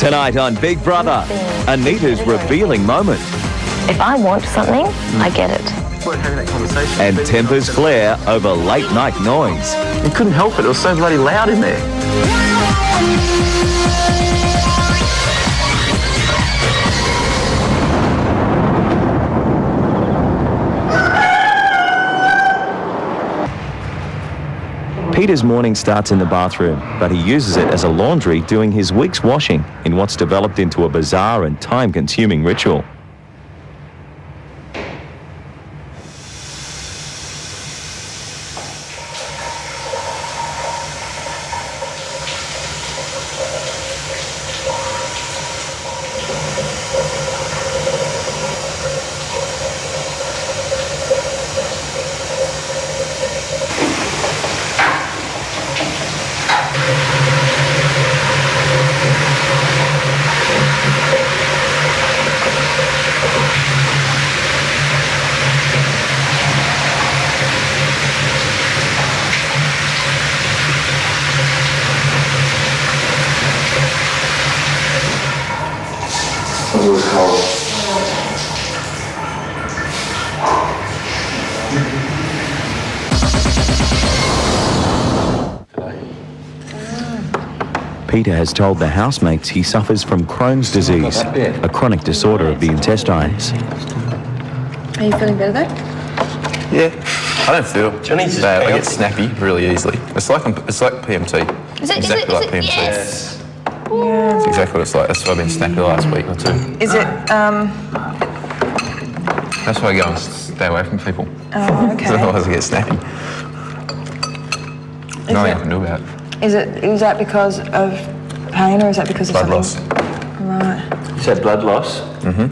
Tonight on Big Brother, Anita's revealing moment. If I want something, I get it. And tempers flare over late night noise. You couldn't help it. It was so bloody loud in there. Peter's morning starts in the bathroom, but he uses it as a laundry doing his week's washing in what's developed into a bizarre and time-consuming ritual. Peter has told the housemates he suffers from Crohn's disease, a chronic disorder of the intestines. Are you feeling better though? Yeah, I don't feel bad. I get snappy really easily. It's like PMT. Is it? Exactly like PMT. Yes. Yeah. It's exactly what it's like. That's why I've been snappy the last week or two. Is it? That's why I go and stay away from people. Oh, okay. Otherwise I get snappy. Nothing I can do about it. Is that because of pain or is that because of blood something? loss? Right. You said blood loss? Mm-hmm.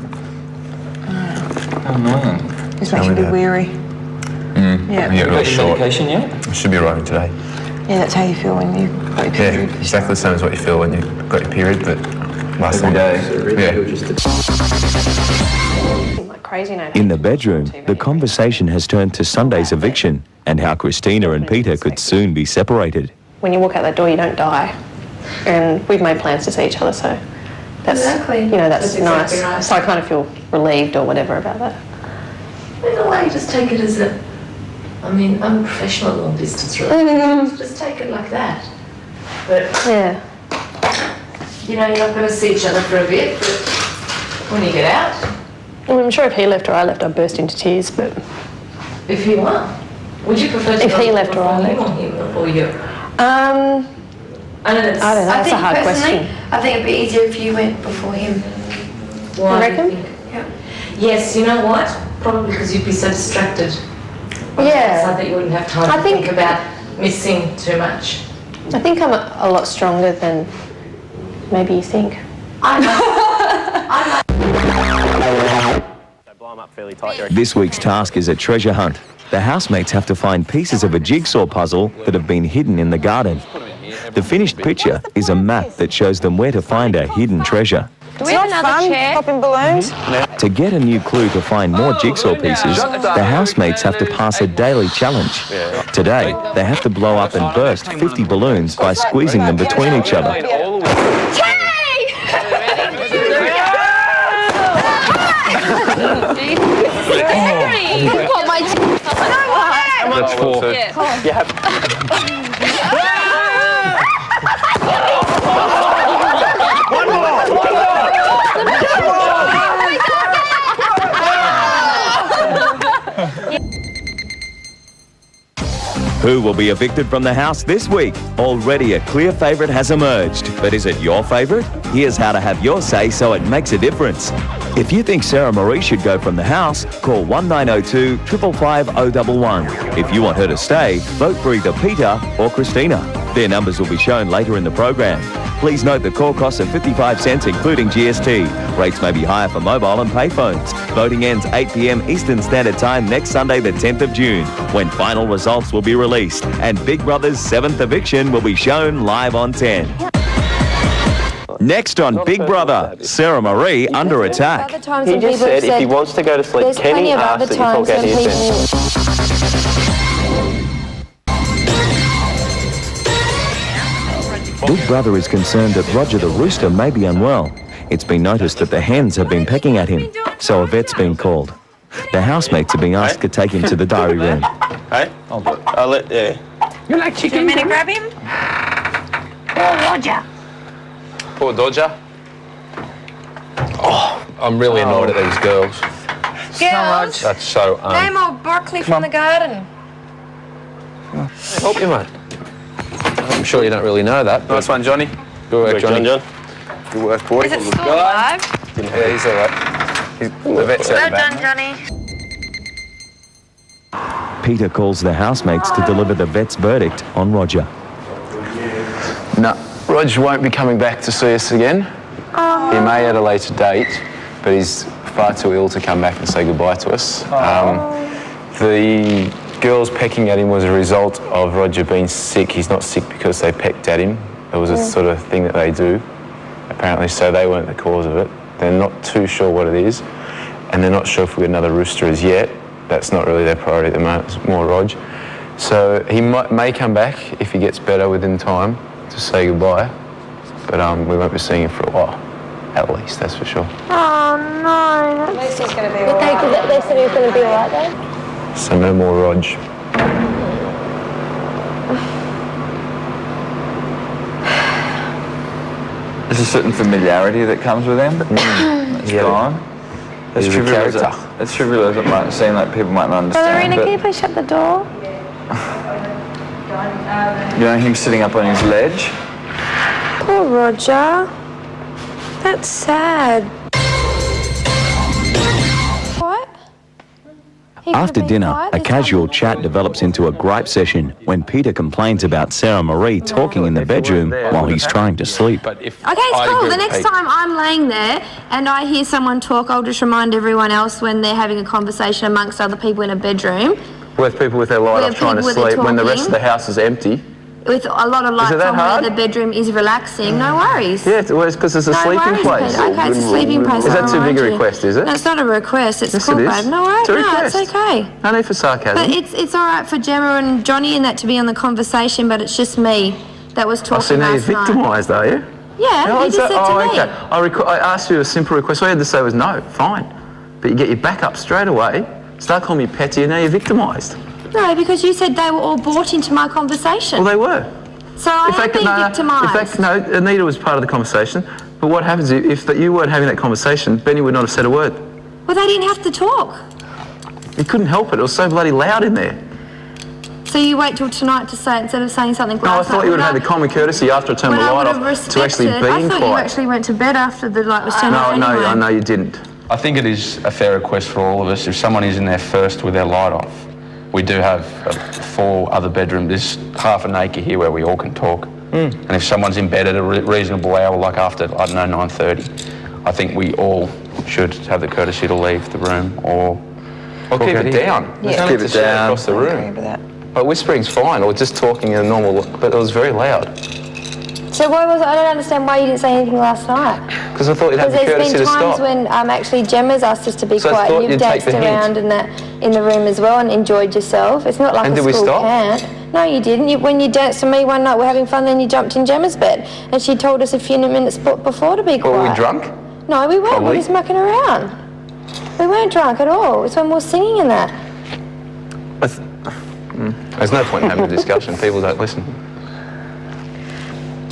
Oh no. Just makes you a bit weary. Yeah. You got your medication yet? I should be arriving today. Yeah, that's how you feel when you got your period. Yeah, exactly the same as what you feel when you've got your period, but last Every day. Yeah. In the bedroom, the conversation has turned to Sunday's eviction and how Christina and Peter could soon be separated. When you walk out that door, you don't die. And we've made plans to see each other, so that's, exactly. You know, that's nice. Exactly right. So I kind of feel relieved or whatever about that. In a way, just take it as I'm a professional long distance relationship. Just take it like that. But, yeah. You know, you're not going to see each other for a bit, but when you get out... Well, I'm sure if he left or I left, I'd burst into tears, but... If you want. Would you prefer to if he left or I left? Or him or you? I don't know, that's a hard question. I think it'd be easier if you went before him. Why? You reckon? Yeah. Yes, you know what? Probably because you'd be so distracted. Yeah. So that you wouldn't have time to think about missing too much. I think I'm a lot stronger than maybe you think. This week's task is a treasure hunt. The housemates have to find pieces of a jigsaw puzzle that have been hidden in the garden. The finished picture is a map that shows them where to find a hidden treasure. Do we have another chair? Popping balloons? To get a new clue to find more jigsaw pieces, the housemates have to pass a daily challenge. Today, they have to blow up and burst 50 balloons by squeezing them between each other. That's 4. Who will be evicted from the house this week? Already a clear favourite has emerged, but is it your favourite? Here's how to have your say so it makes a difference. If you think Sarah Marie should go from the house, call 1902 555 011. If you want her to stay, vote for either Peter or Christina. Their numbers will be shown later in the program. Please note the call costs are 55 cents including GST. Rates may be higher for mobile and payphones. Voting ends 8 p.m. Eastern Standard Time next Sunday the 10th of June, when final results will be released. And Big Brother's 7th eviction will be shown live on 10. Next on Big Brother, Sarah Marie under attack. He just said if he wants to go to sleep, can he ask that you talk out his bed? Big Brother is concerned that Roger the rooster may be unwell. It's been noticed that the hens have been pecking at him, so a vet's been called. The housemates are being asked to take him to the diary room. Hey, I'll let, yeah. You like chicken? Do you want me to grab him? Oh, Roger. Poor Dodger. Oh, I'm really annoyed at these girls. Girls, That's so no more broccoli from the garden. Help you, mate. I'm sure you don't really know that. Nice one, Johnny. Good work, Johnny. John. Good work, boy. Is it still alive? Yeah, he's all right. The vet's Well out back. done, Johnny. Peter calls the housemates to deliver the vet's verdict on Roger. No, Rog won't be coming back to see us again. He may at a later date, but he's far too ill to come back and say goodbye to us. The girls pecking at him was a result of Roger being sick. He's not sick because they pecked at him. It was a sort of thing that they do, apparently, so they weren't the cause of it. They're not too sure what it is, and they're not sure if we've got another rooster as yet. That's not really their priority at the moment, it's more Rog. So he may come back if he gets better within time to say goodbye, but we won't be seeing him for a while, at least, that's for sure. Oh no. At least he's going to be alright. They said he was going to be alright then? So no more Rog. There's a certain familiarity that comes with him. It's gone. It's trivial as it might seem, like people might not understand. Ballerina, can you please shut the door? You know, him sitting up on his ledge. Poor Roger. That's sad. What? After dinner, a casual chat develops into a gripe session when Peter complains about Sarah Marie talking in the bedroom while he's trying to sleep. But if Okay, it's cool. The next time I'm laying there and I hear someone talk, I'll just remind everyone else when they're having a conversation amongst other people in a bedroom. with people with their light off trying to sleep when the rest of the house is empty. With a lot of lights on where the bedroom is relaxing, no worries. Yeah, it's because it's a sleeping place. Peter. Okay, it's a sleeping place. Is that too big a request, is it? No, it's not a request, it's yes, cool, it is. babe. No, right? No, it's okay. No need for sarcasm. But it's all right for Gemma and Johnny and that to be on the conversation, but it's just me that was talking so now you're last night. victimised, are you? Yeah, no, you just said to me. Okay. I asked you a simple request. All you had to say was no, fine. But you get your back up straight away, start calling me petty, and now you're victimised. No, because you said they were all brought into my conversation. Well, they were. So I am being victimised. In fact, no, Anita was part of the conversation. But what happens if you weren't having that conversation, Benny would not have said a word. Well, they didn't have to talk. He couldn't help it. It was so bloody loud in there. So you wait till tonight to say it instead of saying something. No, I thought you would have had the common courtesy after I turned the light off to actually be quiet. I thought you actually went to bed after the light was turned off. No, I know you didn't. I think it is a fair request for all of us. If someone is in there first with their light off, we do have 4 other bedrooms. There's half an acre here where we all can talk. And if someone's in bed at a reasonable hour, like after, I don't know, 9:30, I think we all should have the courtesy to leave the room or keep it down. Yeah. Keep it down across the room. I agree with that. But whispering's fine, or just talking in a normal, but it was very loud. So why was I don't understand why you didn't say anything last night. Because I thought you'd have the courtesy to There's been stop. times when actually Gemma's asked us to be quiet. I thought You've you'd take danced the hint. around in the room as well and enjoyed yourself. It's not like And a did we school stop? can't. No, you didn't. When you danced to me one night, we're having fun, then you jumped in Gemma's bed, and she told us a few minutes before to be quiet. Were we drunk? No, we weren't. We were just mucking around. We weren't drunk at all. It's when we were singing and that. There's no point in having a discussion. People don't listen.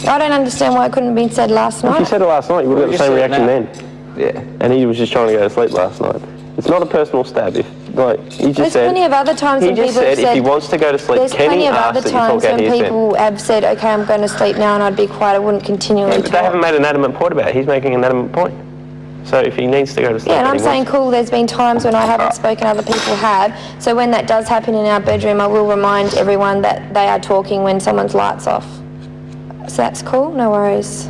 I don't understand why it couldn't have been said last night. If you said it last night, you would have got the same reaction then. Yeah. And he was just trying to go to sleep last night. It's not a personal stab. If he just There's said, plenty of other times when people have said if he wants to go to sleep, there's can plenty he of ask other that you talk times out when his bed? people have said, okay, I'm going to sleep now and I'd be quiet, I wouldn't continually But talk. they haven't made an adamant point about it. He's making an adamant point. So if he needs to go to sleep... Yeah, and I'm saying cool, there's been times when I haven't spoken, other people have. So when that does happen in our bedroom, I will remind everyone that they are talking when someone's light's off. So that's cool, no worries.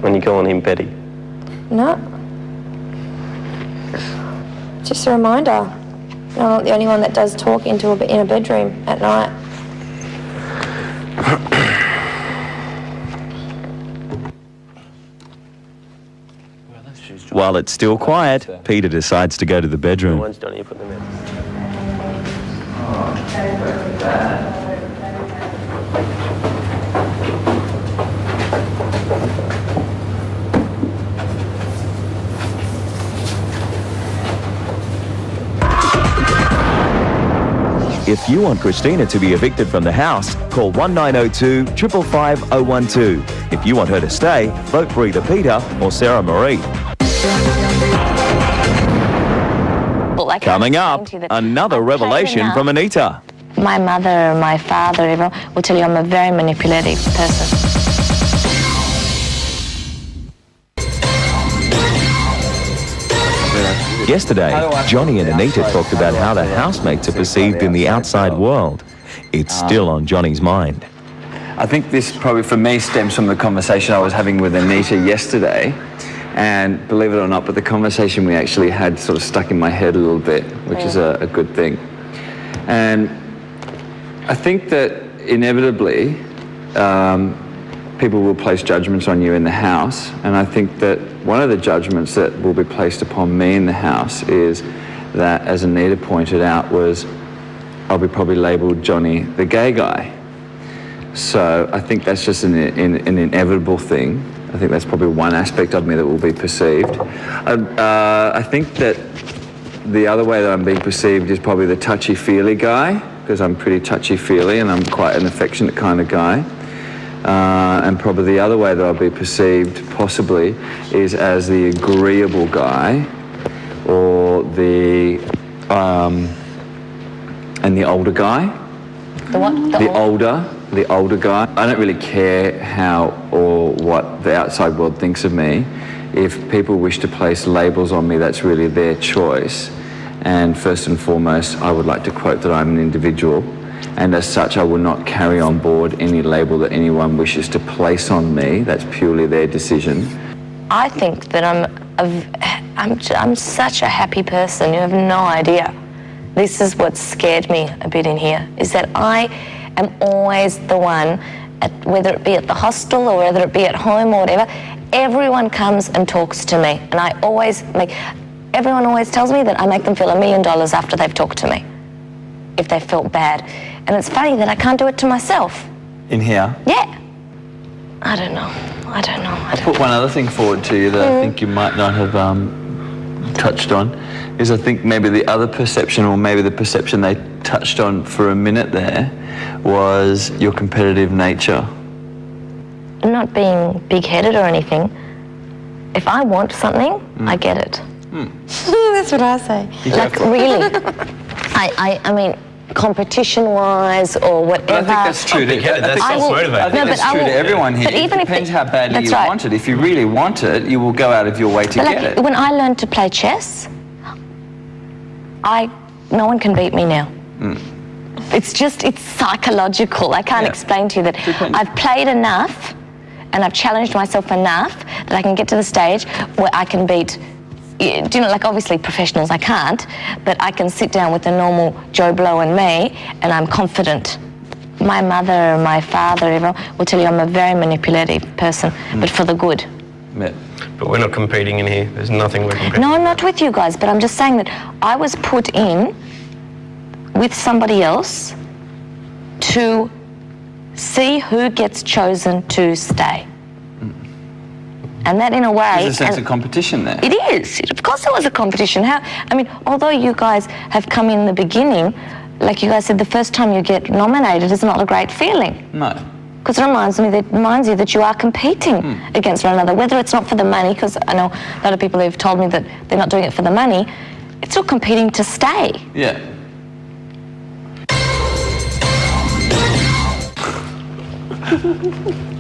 When you're calling him petty. No. Just a reminder. I'm not the only one that does talk in a bedroom at night. While it's still quiet, Peter decides to go to the bedroom. One's Johnny, you put them in. If you want Christina to be evicted from the house, call 1902 555 012. If you want her to stay, vote for either Peter or Sarah Marie. Coming up, another revelation from Anita. My mother, my father, everyone will tell you I'm a very manipulative person. Yesterday, Johnny and Anita talked about how the housemates are perceived in the outside world. It's still on Johnny's mind. I think this probably for me stems from the conversation I was having with Anita yesterday. And believe it or not, but the conversation we actually had sort of stuck in my head a little bit, which is a good thing. And I think that inevitably people will place judgments on you in the house, and I think that one of the judgments that will be placed upon me in the house is that, as Anita pointed out, was I'll be probably labelled Johnny the gay guy. So I think that's just an inevitable thing. I think that's probably one aspect of me that will be perceived. I think that the other way that I'm being perceived is probably the touchy-feely guy, because I'm pretty touchy-feely and I'm quite an affectionate kind of guy. And probably the other way that I'll be perceived, possibly, is as the agreeable guy, or the older guy. The what? The older guy. I don't really care how or what the outside world thinks of me. If people wish to place labels on me, that's really their choice. And first and foremost, I would like to quote that I'm an individual, and as such, I will not carry on board any label that anyone wishes to place on me. That's purely their decision. I think that I'm such a happy person. You have no idea. This is what scared me a bit in here, is that I am always the one, whether it be at the hostel or whether it be at home or whatever, everyone comes and talks to me. And everyone always tells me that I make them feel $1 million after they've talked to me, if they felt bad. And it's funny that I can't do it to myself. In here? Yeah. I don't know. I'll put one other thing forward to you that I think you might not have touched on, is I think maybe the other perception, or maybe the perception they touched on for a minute there, was your competitive nature. I'm not being big-headed or anything. If I want something, I get it. That's what I say. Like, really. I mean, competition-wise or whatever. But I think that's true to everyone here. But even it depends how badly you right. want it. If you really want it, you will go out of your way to get it. When I learned to play chess, no one can beat me now. It's psychological. I can't explain to you that I've played enough and I've challenged myself enough that I can get to the stage where I can beat, like obviously professionals I can't, but I can sit down with a normal Joe Blow and me and I'm confident. My mother, my father, everyone will tell you I'm a very manipulative person, but for the good. Yeah. But we're not competing in here. There's nothing we're competing. No, I'm not with you guys, but I'm just saying that I was put in with somebody else to see who gets chosen to stay. And that, in a way... There's a sense of competition there. It is. Of course there was a competition. Although you guys have come in the beginning, like you guys said, the first time you get nominated is not a great feeling. No. Because it reminds you that you are competing against one another, whether it's not for the money, because I know a lot of people who've told me that they're not doing it for the money, it's still competing to stay. Yeah.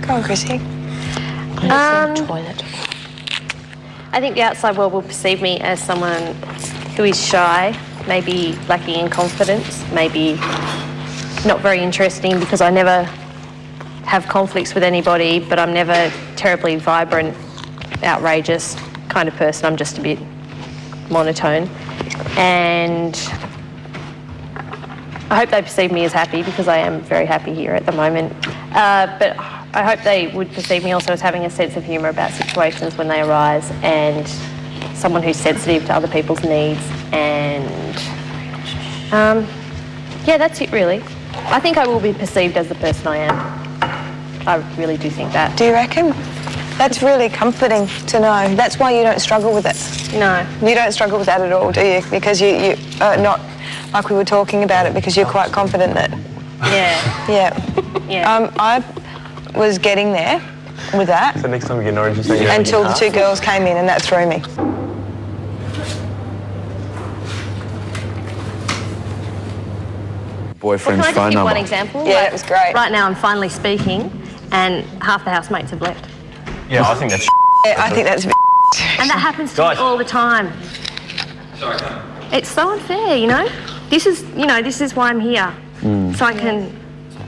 Go on, Chrissy. Toilet. I think the outside world will perceive me as someone who is shy, maybe lacking in confidence, maybe not very interesting because I never have conflicts with anybody, but I'm never terribly vibrant, outrageous kind of person. I'm just a bit monotone. And I hope they perceive me as happy because I am very happy here at the moment. But I hope they would perceive me also as having a sense of humour about situations when they arise, and someone who's sensitive to other people's needs. And yeah, that's it really. I think I will be perceived as the person I am. I really do think that. Do you reckon? That's really comforting to know. That's why you don't struggle with it. No. You don't struggle with that at all, do you? Because you are not Like we were talking about it because you're quite confident that... Yeah. Yeah. I was getting there with that. So next time we get an orange, you say until the two girls came in and that threw me. Boyfriend's Can I just phone give number. one example? Yeah, that was great. Right now I'm finally speaking and half the housemates have left. Yeah, I think that's Yeah, I think that's a bit And that happens to me all the time. It's so unfair, you know? This is why I'm here. So I can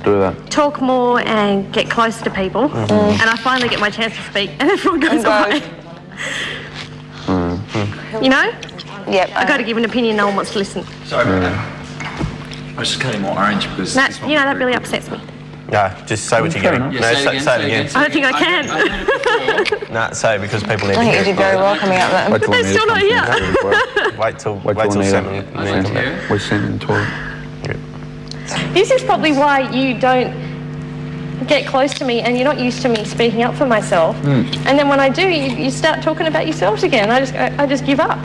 Do that. talk more and get closer to people. And I finally get my chance to speak and everyone goes away. You know? Yep. I got to give an opinion, no one wants to listen. Sorry about that. I was just cutting more orange because... That really upsets me. No, just say what you're getting. Yeah, No, say say it again. I don't think I can. No, say it because people need I to think you hear did very well coming out of that. But they're still not here. it. Wait till 7. We're sending to toilet. This is probably why you don't get close to me and you're not used to me speaking up for myself. And then when I do, you start talking about yourselves again. I just give up.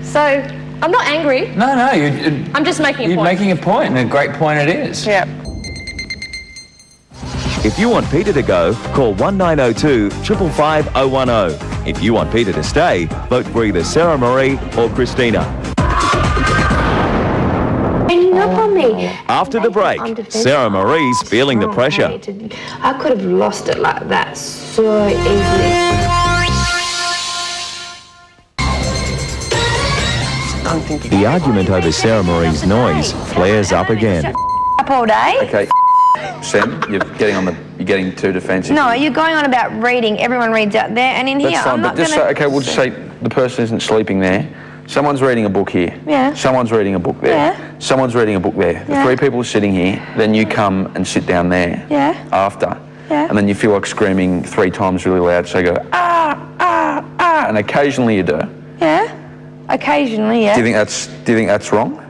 So I'm not angry. No, I'm just making a you're point. making a point, and a great point it is. Yeah. If you want Peter to go, call 1902 555 010. If you want Peter to stay, vote for either Sarah Marie or Christina. Hanging up on me. After the break, Sarah Marie's feeling the pressure. I could have lost it like that so easily. The argument over Sarah Marie's noise flares up again. Up all day? Okay, Sam, you're getting too defensive. No, you're going on about reading. Everyone reads out there, and in That's here, fine, I'm but not just going say, okay, we'll just say the person isn't sleeping there. Someone's reading a book here. Yeah. Someone's reading a book there. Yeah. Someone's reading a book there. The Yeah. three people are sitting here, then you come and sit down there Yeah. after. Yeah. And then you feel like screaming 3 times really loud, so you go, and occasionally you do. Yeah. Occasionally, yeah. Do you think that's wrong?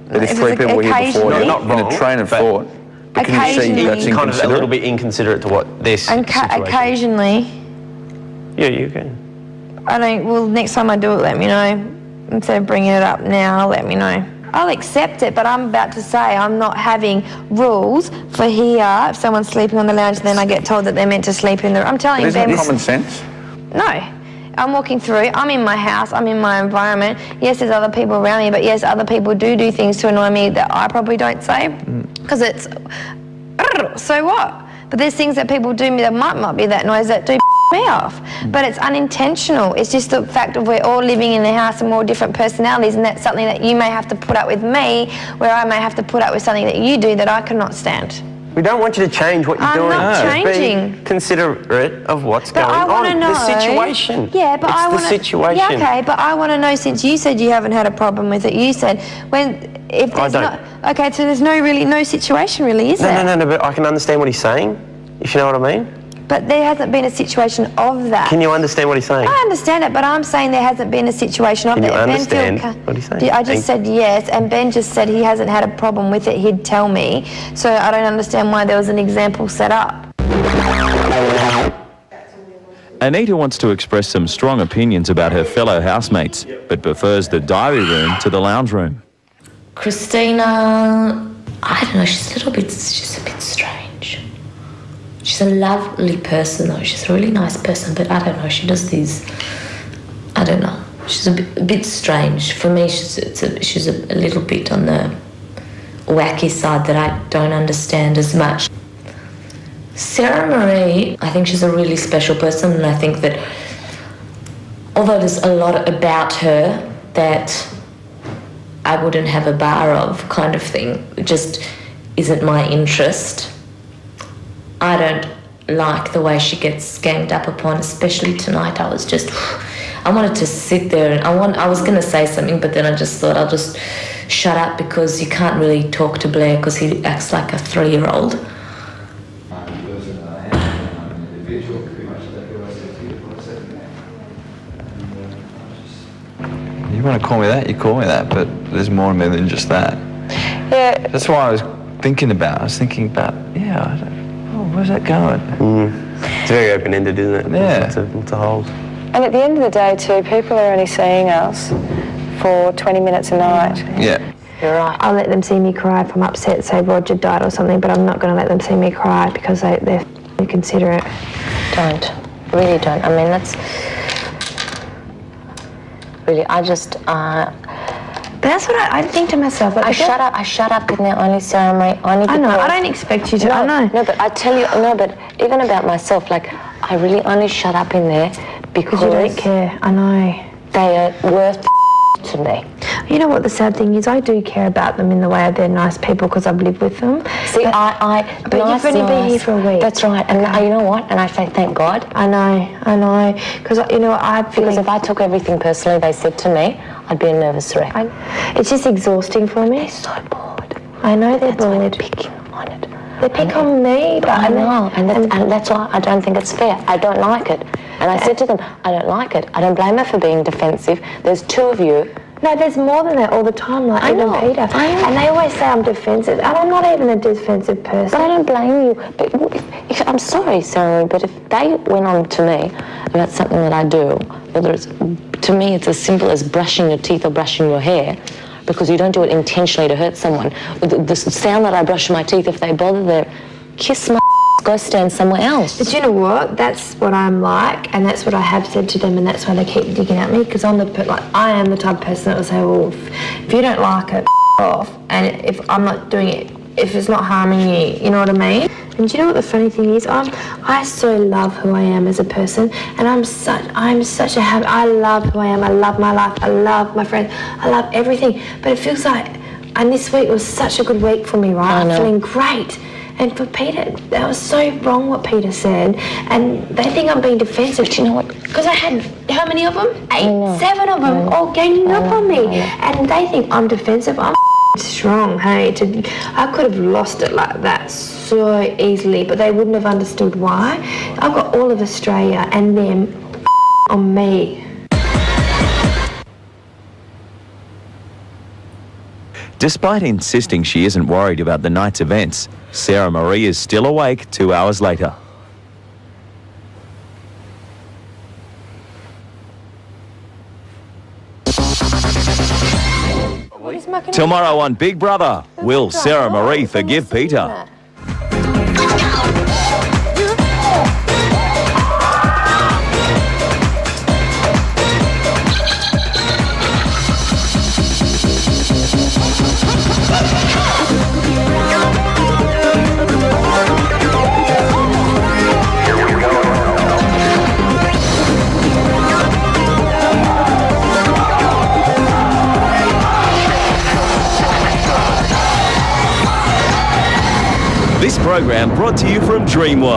That if If 3 it's people were here before you, occasionally- Not in wrong, a train of but- thought, but can you see Occasionally- that's kind of a inconsiderate? little bit inconsiderate to what this situation. Occasionally. Yeah, you can. I don't. Well, next time I do it, let me know. Instead of bringing it up now, let me know. I'll accept it, but I'm about to say I'm not having rules for here. If someone's sleeping on the lounge, then I get told that they're meant to sleep in the. I'm telling you, Isn't Ben. it common sense? No. I'm walking through, I'm in my house, I'm in my environment. Yes, there's other people around me, but yes, other people do things to annoy me that I probably don't say. Because it's, so what? But there's things that people do me that might not be that noise that do me off. But it's unintentional. It's just the fact of we're all living in the house and we're all different personalities, and that's something that you may have to put up with me, where I may have to put up with something that you do that I cannot stand. We don't want you to change what you're doing. I'm not Just changing. be considerate of what's But going I want to on. know The situation. Yeah, but it's I want the situation. Yeah, okay, but I want to know, since you said you haven't had a problem with it. You said if there's don't. not. Okay, so there's no situation really, is there? No, but I can understand what he's saying, if you know what I mean. But there hasn't been a situation of that. Can you understand what he's saying? I understand it, but I'm saying there hasn't been a situation of Can that. you If Ben understand feel what he's saying? I just said yes, and Ben just said he hasn't had a problem with it. He'd tell me. So I don't understand why there was an example set up. Anita wants to express some strong opinions about her fellow housemates, but prefers the diary room to the lounge room. Christina, I don't know, she's a bit strange. She's a lovely person though, she's a really nice person, but I don't know, she does these, I don't know, she's a bit strange. For me, she's a little bit on the wacky side that I don't understand as much. Sarah Marie, I think she's a really special person, and I think that although there's a lot about her that I wouldn't have a bar of kind of thing, it just isn't my interest. I don't like the way she gets ganged up upon, especially tonight. I wanted to sit there and I was going to say something, but then I just thought I'll just shut up, because you can't really talk to Blair because he acts like a 3-year-old. You want to call me that, you call me that, but there's more to me than just that. Yeah. That's why I was thinking about, where's that going? It's very open-ended, isn't it? Yeah. Lots of holes. And at the end of the day too, people are only seeing us for 20 minutes a night. Yeah. You're right. I'll let them see me cry if I'm upset, say Roger died or something, but I'm not going to let them see me cry because they're considerate. Don't. Really don't. I mean, that's... Really, I just... But that's what I think to myself. Like, I shut up in the only ceremony. I know. I don't expect you to. No, I know. No, but I tell you, no, but even about myself, like, I really only shut up in there because you don't care. I know. They are worth to me. You know what the sad thing is? I do care about them in the way of they're nice people because I've lived with them. See, but nice, you've only been here for a week. That's right. And you know what? And I say thank God. I know. Because you know I feel because if I took everything personally they said to me, I'd be a nervous wreck. It's just exhausting for me. They're so bored. I know they're bored. They're picking on it. They pick on me, but I know, and that's why I don't think it's fair. I don't like it. And I said to them, I don't like it. I don't blame her for being defensive. There's two of you. No, there's more than that all the time, like even Peter. And they always say I'm defensive, and I'm not even a defensive person. But I don't blame you. But if I'm sorry, Sarah, but if they went on to me about something that I do, whether it's, to me it's as simple as brushing your teeth or brushing your hair, because you don't do it intentionally to hurt someone. The sound that I brush my teeth, if they bother, they kiss my go stand somewhere else. But you know what? That's what I'm like, and that's what I have said to them, and that's why they keep digging at me, because I am the type of person that will say, well, if you don't like it, off, and if I'm not doing it, if it's not harming you, you know what I mean? And do you know what the funny thing is? I so love who I am as a person, and I'm such a happy. I love who I am. I love my life. I love my friends. I love everything. But it feels like, and this week was such a good week for me, right? I'm feeling great. And for Peter, that was so wrong what Peter said, and they think I'm being defensive. But you know what? Because I had, how many of them? 7 of them all ganging up on me, and they think I'm defensive. I'm strong, hey? I could have lost it like that so easily, but they wouldn't have understood why. I've got all of Australia and them on me. Despite insisting she isn't worried about the night's events, Sarah Marie is still awake 2 hours later. Tomorrow on Big Brother, will Sarah Marie forgive Peter? This program brought to you from DreamWorld.